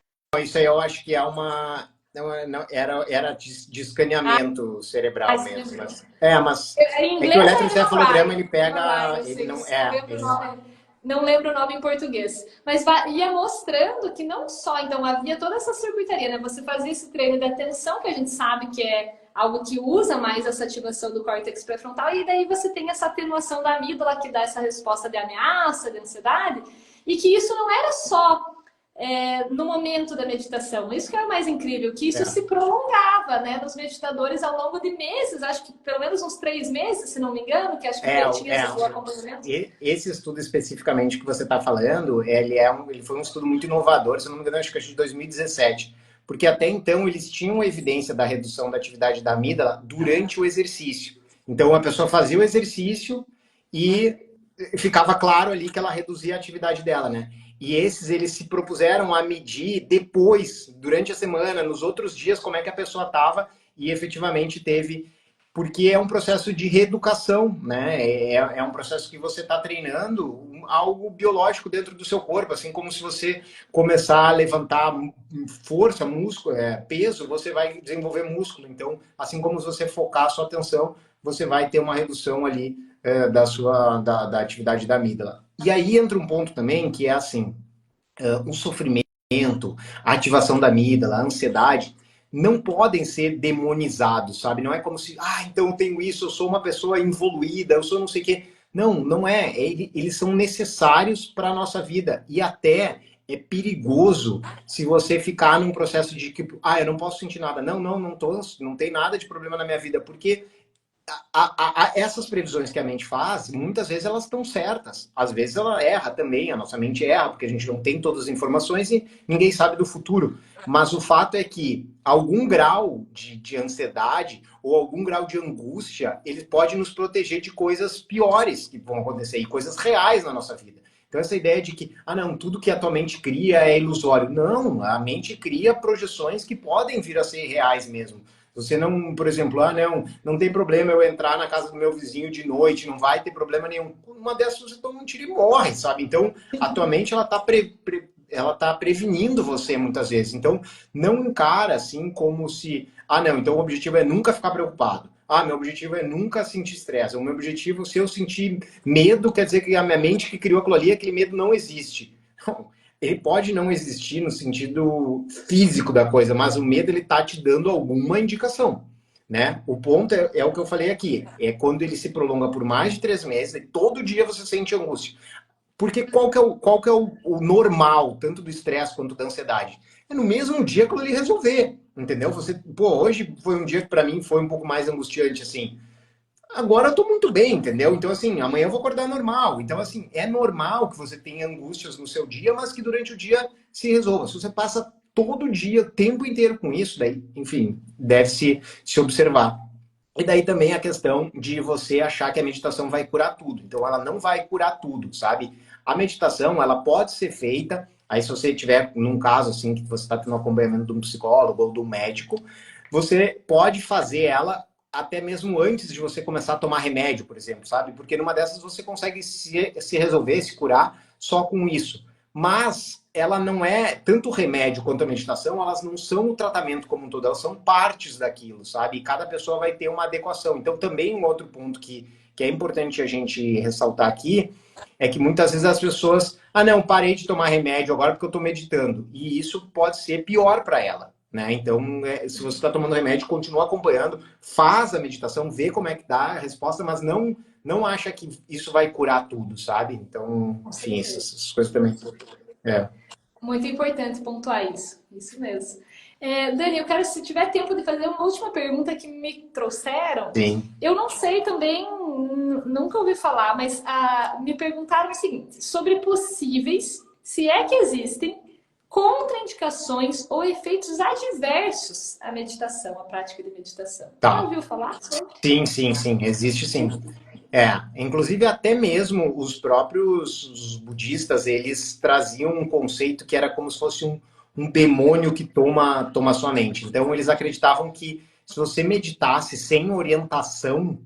isso aí eu acho que é uma. Não, era de escaneamento cerebral Isso mesmo. mesmo. Mas Em é que o inglês é eletroencefalograma ele MRI, pega. eu Ele sei, não. não lembro o nome, não lembro o nome em português. Mas ia mostrando que não só, então havia toda essa circuitaria, né? Você fazia esse treino de atenção, que a gente sabe que é algo que usa mais essa ativação do córtex pré-frontal, e daí você tem essa atenuação da amígdala, que dá essa resposta de ameaça, de ansiedade, e que isso não era só no momento da meditação. Isso que é o mais incrível, que isso se prolongava, né, nos meditadores ao longo de meses, acho que pelo menos uns 3 meses, se não me engano, que acho que tinha esse acompanhamento. Esse estudo especificamente que você está falando, ele foi um estudo muito inovador, se eu não me engano, acho que é de 2017, porque até então eles tinham evidência da redução da atividade da amígdala durante o exercício. Então a pessoa fazia o exercício e ficava claro ali que ela reduzia a atividade dela, né? E eles se propuseram a medir depois, durante a semana, nos outros dias, como é que a pessoa estava e efetivamente teve, porque é um processo de reeducação, né? É um processo que você está treinando algo biológico dentro do seu corpo, assim como se você começar a levantar força, músculo, peso, você vai desenvolver músculo. Então, assim como se você focar a sua atenção, você vai ter uma redução ali da atividade da amígdala. E aí entra um ponto também que é assim, o sofrimento, a ativação da amígdala, a ansiedade, não podem ser demonizados, sabe? Não é como se, então eu tenho isso, eu sou uma pessoa evoluída, eu sou não sei o quê. Não, não é. Eles são necessários para a nossa vida. E até é perigoso se você ficar num processo de tipo, eu não posso sentir nada. Não tem nada de problema na minha vida, porque essas previsões que a mente faz, muitas vezes elas estão certas. Às vezes ela erra também, a nossa mente erra, porque a gente não tem todas as informações e ninguém sabe do futuro. Mas o fato é que algum grau de ansiedade ou algum grau de angústia, ele pode nos proteger de coisas piores que vão acontecer, e coisas reais na nossa vida. Então essa ideia de que, não, tudo que a tua mente cria é ilusório. Não, a mente cria projeções que podem vir a ser reais mesmo. Você não, por exemplo, não tem problema eu entrar na casa do meu vizinho de noite, não vai ter problema nenhum. Uma dessas você toma um tiro e morre, sabe? Então, a tua mente, ela tá prevenindo você muitas vezes. Então, não encara assim como se, não, então o objetivo é nunca ficar preocupado. Meu objetivo é nunca sentir estresse. O meu objetivo, se eu sentir medo, quer dizer que a minha mente que criou aquilo ali, aquele medo não existe. Não. Ele pode não existir no sentido físico da coisa, mas o medo ele tá te dando alguma indicação, né? O ponto é o que eu falei aqui, é quando ele se prolonga por mais de 3 meses, e todo dia você sente angústia. Porque qual que é o normal, tanto do estresse quanto da ansiedade? É no mesmo dia que ele resolver, entendeu? Hoje foi um dia que para mim foi um pouco mais angustiante, assim. Agora eu tô muito bem, entendeu? Então, assim, amanhã eu vou acordar normal. Então, assim, é normal que você tenha angústias no seu dia, mas que durante o dia se resolva. Se você passa todo dia, o tempo inteiro com isso, daí, enfim, deve se observar. E daí também a questão de você achar que a meditação vai curar tudo. Então, ela não vai curar tudo, sabe? A meditação, ela pode ser feita, aí se você tiver num caso, assim, que você está tendo um acompanhamento de um psicólogo ou de um médico, você pode fazer ela até mesmo antes de você começar a tomar remédio, por exemplo, sabe? Porque numa dessas você consegue se resolver, se curar só com isso. Mas ela não é tanto o remédio quanto a meditação, elas não são o tratamento como um todo, elas são partes daquilo, sabe? E cada pessoa vai ter uma adequação. Então, também um outro ponto que é importante a gente ressaltar aqui é que muitas vezes as pessoas, não, parei de tomar remédio agora porque eu estou meditando. E isso pode ser pior para ela, né? Então, se você está tomando remédio, continua acompanhando, faz a meditação, vê como é que dá a resposta, mas não acha que isso vai curar tudo, sabe? Então, enfim, essas coisas também. É. Muito importante pontuar isso mesmo. Dani, eu quero, se tiver tempo, de fazer uma última pergunta que me trouxeram. Sim. Eu não sei também, nunca ouvi falar, mas me perguntaram o seguinte, sobre possíveis, se é que existem, contraindicações ou efeitos adversos à meditação, à prática de meditação. Tá. Já ouviu falar sobre? Sim, existe sim. Inclusive até mesmo os próprios os budistas, eles traziam um conceito que era como se fosse um demônio que toma sua mente. Então eles acreditavam que se você meditasse sem orientação,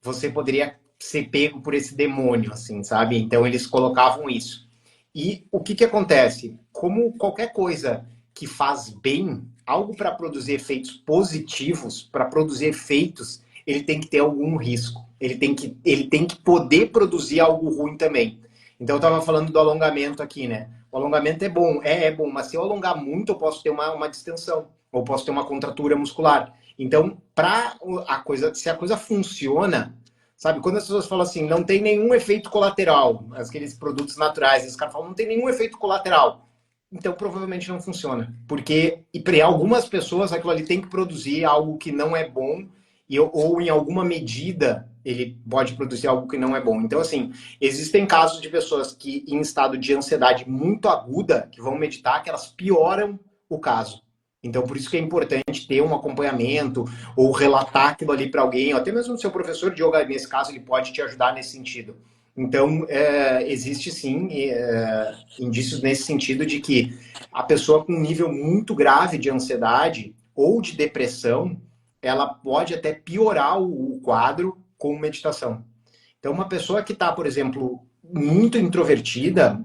você poderia ser pego por esse demônio, assim, sabe? Então eles colocavam isso. E o que acontece? Como qualquer coisa que faz bem, algo para produzir efeitos positivos, para produzir efeitos, ele tem que ter algum risco. Ele tem que poder produzir algo ruim também. Então eu estava falando do alongamento aqui, né? O alongamento é bom, bom, mas se eu alongar muito, eu posso ter uma distensão, ou posso ter uma contratura muscular. Então, se a coisa funciona, sabe, quando as pessoas falam assim, não tem nenhum efeito colateral, aqueles produtos naturais, os caras falam, não tem nenhum efeito colateral. Então, provavelmente não funciona. Porque, e para algumas pessoas, aquilo ali tem que produzir algo que não é bom, ou em alguma medida, ele pode produzir algo que não é bom. Então, assim, existem casos de pessoas que, em estado de ansiedade muito aguda, que vão meditar, que elas pioram o caso. Então, por isso que é importante ter um acompanhamento ou relatar aquilo ali para alguém, ou até mesmo o seu professor de yoga, nesse caso, ele pode te ajudar nesse sentido. Então, existe sim indícios nesse sentido de que a pessoa com um nível muito grave de ansiedade ou de depressão, ela pode até piorar o quadro com meditação. Então, uma pessoa que está, por exemplo, muito introvertida,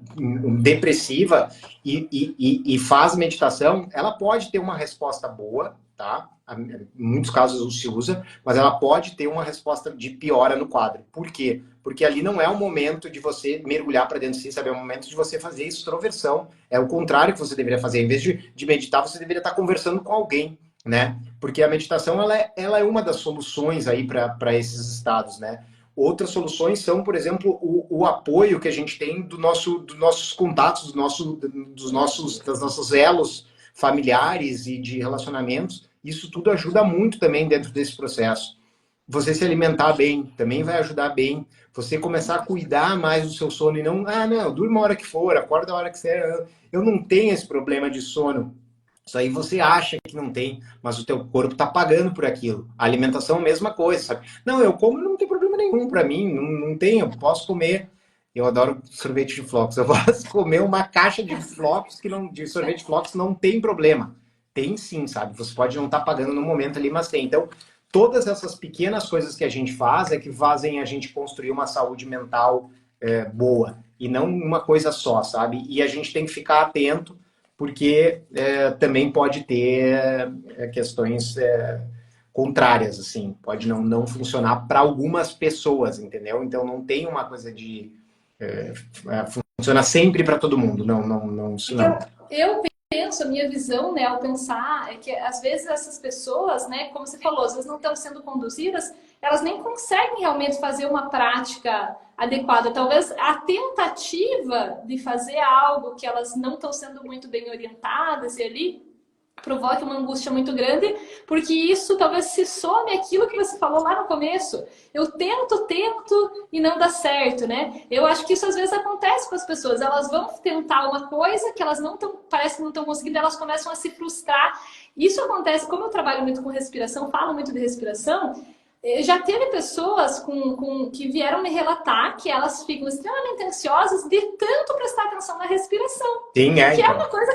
depressiva e faz meditação, ela pode ter uma resposta boa, tá? Em muitos casos se usa, mas ela pode ter uma resposta de piora no quadro. Por quê? Porque ali não é o momento de você mergulhar para dentro de si, sabe? É o momento de você fazer extroversão. É o contrário que você deveria fazer. Em vez de meditar, você deveria estar conversando com alguém, né? Porque a meditação ela é uma das soluções aí para esses estados, né? Outras soluções são, por exemplo, o apoio que a gente tem dos nossos contatos, das nossas elos familiares e de relacionamentos. Isso tudo ajuda muito também dentro desse processo. Você se alimentar bem também vai ajudar bem. Você começar a cuidar mais do seu sono e não, não, durma a hora que for, acorda a hora que você... Eu não tenho esse problema de sono. Isso aí você acha que não tem, mas o teu corpo está pagando por aquilo. A alimentação é a mesma coisa, sabe? Não, eu como, não tem problema nenhum para mim, não tem, eu posso comer. Eu adoro sorvete de flocos. Eu posso comer uma caixa de flocos de sorvete de flocos não tem problema. Tem sim, sabe? Você pode não estar pagando no momento ali, mas tem. Então, todas essas pequenas coisas que a gente faz é que fazem a gente construir uma saúde mental boa e não uma coisa só, sabe? E a gente tem que ficar atento porque também pode ter questões contrárias, assim, pode não funcionar para algumas pessoas, entendeu? Então não tem uma coisa de funciona sempre para todo mundo, isso não. Eu penso, a minha visão, né, ao pensar, é que às vezes essas pessoas, né, como você falou, às vezes não estão sendo conduzidas, elas nem conseguem realmente fazer uma prática adequada. Talvez a tentativa de fazer algo que elas não estão sendo muito bem orientadas e ali provoque uma angústia muito grande, porque isso talvez se some aquilo que você falou lá no começo. Eu tento e não dá certo, né? Eu acho que isso às vezes acontece com as pessoas. Elas vão tentar uma coisa que elas não estão, parece que não estão conseguindo, elas começam a se frustrar. Isso acontece, como eu trabalho muito com respiração, falo muito de respiração, já teve pessoas que vieram me relatar que elas ficam extremamente ansiosas de tanto prestar atenção na respiração. Sim, que então. é uma coisa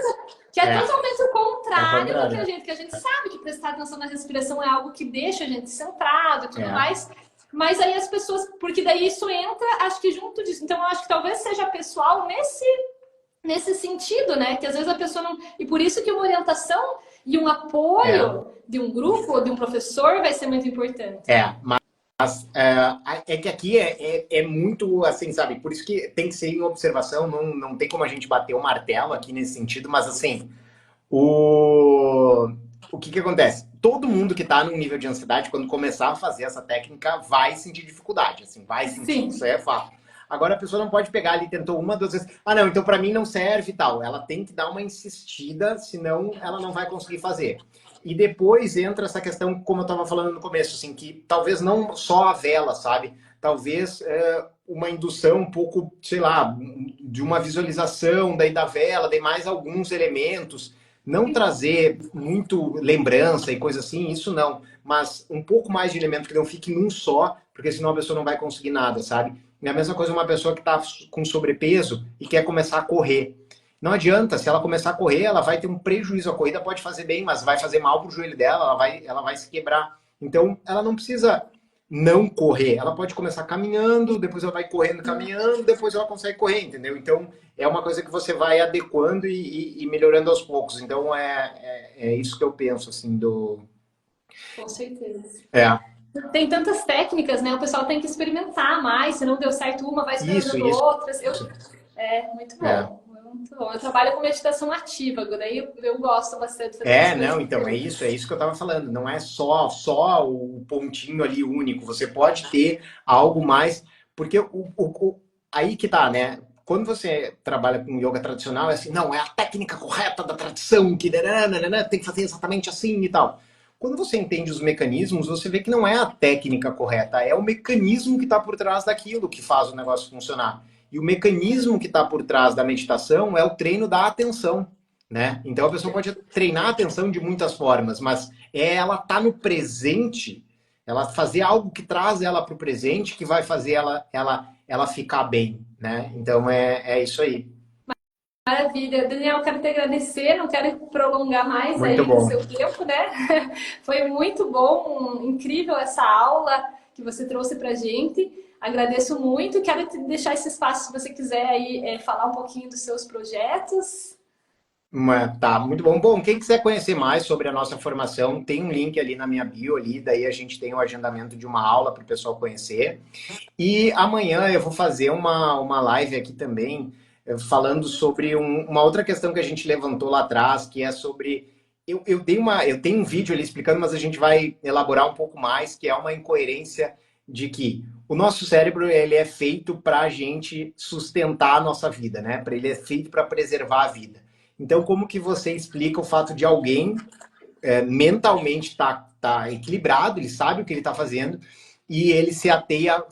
que é totalmente o contrário do que a gente sabe que prestar atenção na respiração é algo que deixa a gente centrado e tudo mais. Mas aí as pessoas, porque daí isso entra, acho que junto disso. Então eu acho que talvez seja pessoal nesse sentido, né? Que às vezes a pessoa não. E por isso que uma orientação e um É, apoio de um grupo ou de um professor vai ser muito importante. mas é que aqui é muito assim, sabe? Por isso que tem que ser em observação, não tem como a gente bater o martelo aqui nesse sentido, mas assim, o, o que acontece? Todo mundo que está num nível de ansiedade, quando começar a fazer essa técnica, vai sentir dificuldade, assim, vai sentir, isso Sim. aí é fato. Agora a pessoa não pode pegar ali, tentou uma, duas vezes, ah não, então para mim não serve e tal. Ela tem que dar uma insistida, senão ela não vai conseguir fazer. E depois entra essa questão, como eu estava falando no começo, assim, que talvez não só a vela, sabe? Talvez uma indução um pouco, sei lá, de uma visualização daí da vela, daí mais alguns elementos, não trazer muito lembrança e coisa assim, isso não. Mas um pouco mais de elemento que não fique num só, porque senão a pessoa não vai conseguir nada, sabe? É a mesma coisa uma pessoa que está com sobrepeso e quer começar a correr. Não adianta, se ela começar a correr, ela vai ter um prejuízo. A corrida pode fazer bem, mas vai fazer mal para o joelho dela, ela vai se quebrar. Então, ela não precisa não correr. Ela pode começar caminhando, depois ela vai correndo, caminhando, depois ela consegue correr, entendeu? Então, é uma coisa que você vai adequando e melhorando aos poucos. Então, é isso que eu penso, assim, do... Com certeza. É, Tem tantas técnicas, né? O pessoal tem que experimentar mais. Se não deu certo uma, vai isso, experimentando isso. outras. Muito É. bom. Muito bom. Eu trabalho com meditação ativa, daí eu gosto bastante de fazer essas coisas Não, então, diferentes. é isso que eu estava falando. Não é só o pontinho ali único. Você pode ter algo mais, porque aí que tá, né? Quando você trabalha com yoga tradicional, é assim, não, é a técnica correta da tradição, que nananana, tem que fazer exatamente assim e tal. Quando você entende os mecanismos, você vê que não é a técnica correta, é o mecanismo que está por trás daquilo que faz o negócio funcionar. E o mecanismo que está por trás da meditação é o treino da atenção, né? Então a pessoa pode treinar a atenção de muitas formas, mas ela tá no presente, ela fazer algo que traz ela para o presente, que vai fazer ela ficar bem, né? Então é isso aí. Maravilha. Daniel, quero te agradecer, não quero prolongar mais Muito aí o bom. seu tempo, né? Foi muito bom, incrível essa aula que você trouxe pra gente. Agradeço muito. Quero te deixar esse espaço se você quiser aí falar um pouquinho dos seus projetos. Tá, muito bom. Bom, quem quiser conhecer mais sobre a nossa formação, tem um link ali na minha bio ali, daí a gente tem o agendamento de uma aula para o pessoal conhecer. E amanhã eu vou fazer uma live aqui também, falando sobre uma outra questão que a gente levantou lá atrás, que é sobre. Eu tenho um vídeo ali explicando, mas a gente vai elaborar um pouco mais, que é uma incoerência de que o nosso cérebro ele é feito para a gente sustentar a nossa vida, né? Ele é feito para preservar a vida. Então, como que você explica o fato de alguém mentalmente tá equilibrado, ele sabe o que ele está fazendo, e ele se ateia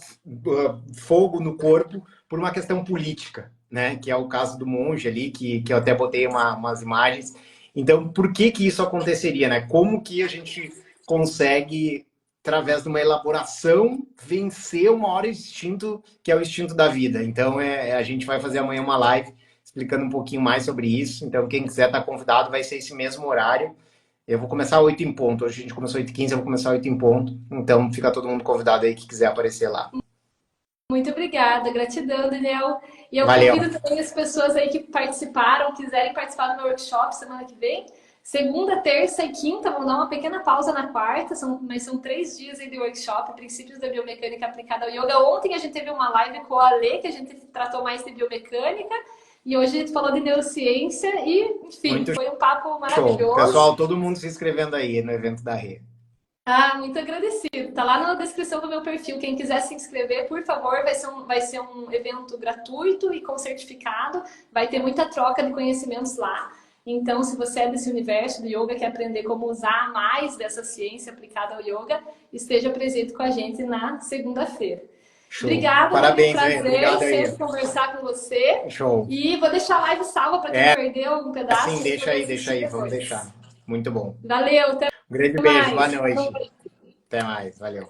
fogo no corpo por uma questão política, né? Que é o caso do monge ali, que eu até botei umas imagens. Então, por que isso aconteceria, né? Como que a gente consegue, através de uma elaboração, vencer o maior instinto, que é o instinto da vida? Então, a gente vai fazer amanhã uma live explicando um pouquinho mais sobre isso. Então, quem quiser estar convidado, vai ser esse mesmo horário. Eu vou começar 8 em ponto. Hoje a gente começou 8h15, eu vou começar 8 em ponto. Então fica todo mundo convidado aí que quiser aparecer lá. Muito obrigada, gratidão, Daniel. E eu Valeu. convido também as pessoas aí que participaram, quiserem participar do meu workshop semana que vem. Segunda, terça e quinta, vamos dar uma pequena pausa na quarta, mas são 3 dias aí de workshop, princípios da biomecânica aplicada ao yoga. Ontem a gente teve uma live com a Ale, que a gente tratou mais de biomecânica, e hoje a gente falou de neurociência e, enfim, Muito foi um papo show. maravilhoso. Pessoal, todo mundo se inscrevendo aí no evento da Rê. Ah, muito agradecido. Tá lá na descrição do meu perfil. Quem quiser se inscrever, por favor, vai ser um evento gratuito e com certificado. Vai ter muita troca de conhecimentos lá. Então, se você é desse universo do yoga, quer aprender como usar mais dessa ciência aplicada ao yoga, esteja presente com a gente na segunda-feira. Show. Obrigada, foi um Parabéns, Rê. prazer Obrigado aí. sempre conversar com você. Show. E vou deixar a live salva para quem perdeu um Assim, pedaço e deixa poder aí, deixa assistir aí. Vamos depois. deixar. Muito bom. Valeu, até Um grande beijo. Boa mais. noite. Até mais. Valeu.